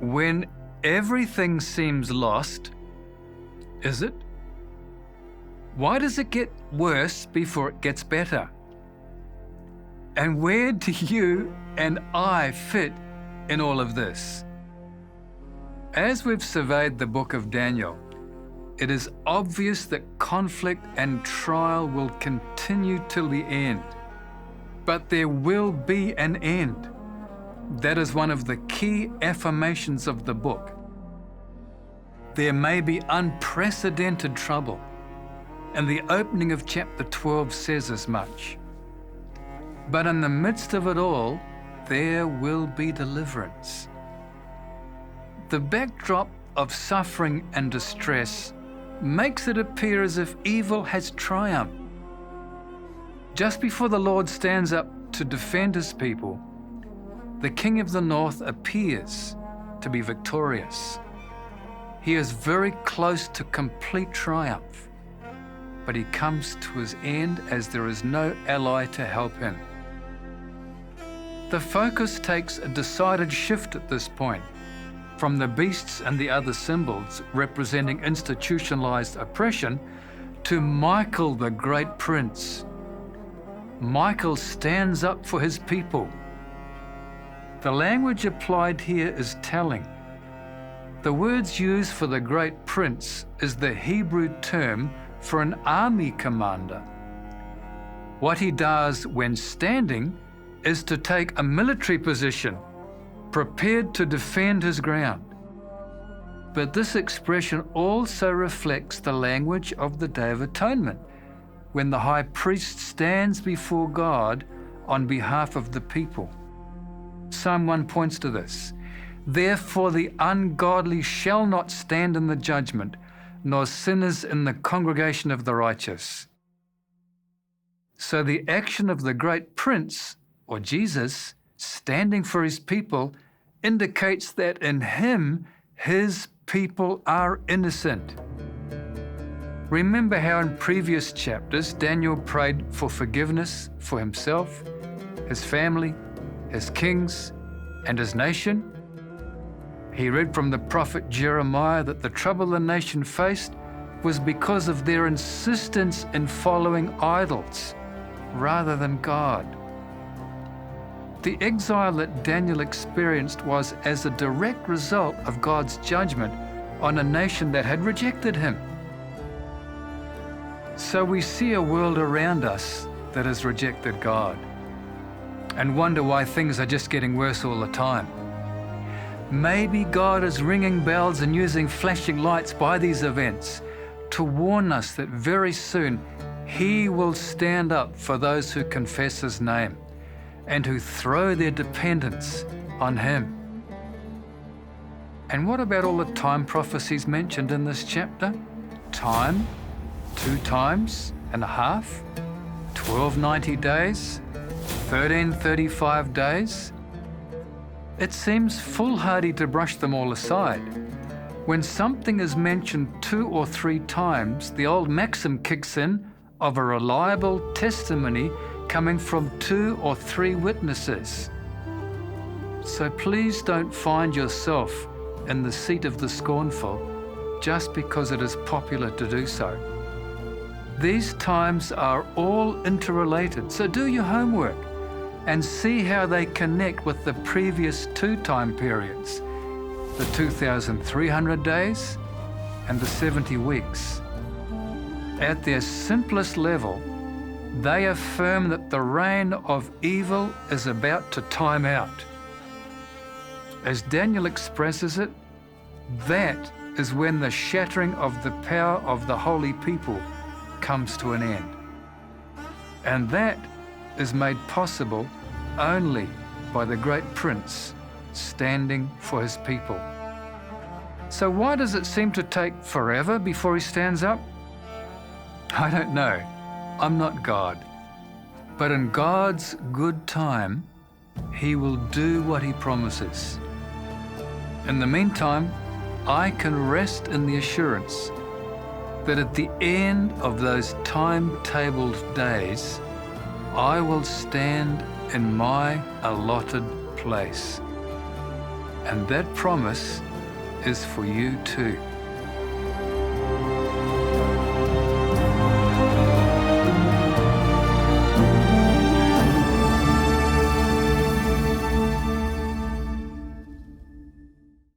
When everything seems lost, is it? Why does it get worse before it gets better? And where do you and I fit in all of this? As we've surveyed the book of Daniel, it is obvious that conflict and trial will continue till the end. But there will be an end. That is one of the key affirmations of the book. There may be unprecedented trouble, and the opening of chapter 12 says as much. But in the midst of it all, there will be deliverance. The backdrop of suffering and distress makes it appear as if evil has triumphed. Just before the Lord stands up to defend his people, the King of the North appears to be victorious. He is very close to complete triumph, but he comes to his end as there is no ally to help him. The focus takes a decided shift at this point, from the beasts and the other symbols representing institutionalized oppression to Michael, the great prince. Michael stands up for his people. The language applied here is telling. The words used for the great prince is the Hebrew term for an army commander. What he does when standing is to take a military position, prepared to defend his ground. But this expression also reflects the language of the Day of Atonement, when the high priest stands before God on behalf of the people. Psalm 1 points to this. Therefore the ungodly shall not stand in the judgment, nor sinners in the congregation of the righteous. So the action of the great prince, or Jesus, standing for his people, indicates that in him, his people are innocent. Remember how in previous chapters Daniel prayed for forgiveness for himself, his family, his kings, and his nation? He read from the prophet Jeremiah that the trouble the nation faced was because of their insistence in following idols rather than God. The exile that Daniel experienced was as a direct result of God's judgment on a nation that had rejected him. So we see a world around us that has rejected God and wonder why things are just getting worse all the time. Maybe God is ringing bells and using flashing lights by these events to warn us that very soon he will stand up for those who confess his name and who throw their dependence on him. And what about all the time prophecies mentioned in this chapter? Time, 2 times and a half, 1290 days, 1335 days. It seems foolhardy to brush them all aside. When something is mentioned 2 or 3 times, the old maxim kicks in of a reliable testimony coming from 2 or 3 witnesses. So please don't find yourself in the seat of the scornful just because it is popular to do so. These times are all interrelated, so do your homework and see how they connect with the previous 2 time periods, the 2,300 days and the 70 weeks. At their simplest level, they affirm that the reign of evil is about to time out. As Daniel expresses it, that is when the shattering of the power of the holy people comes to an end. And that is made possible only by the great prince standing for his people. So why does it seem to take forever before he stands up? I don't know. I'm not God. But in God's good time, he will do what he promises. In the meantime, I can rest in the assurance that at the end of those time-tabled days, I will stand in my allotted place. And that promise is for you too.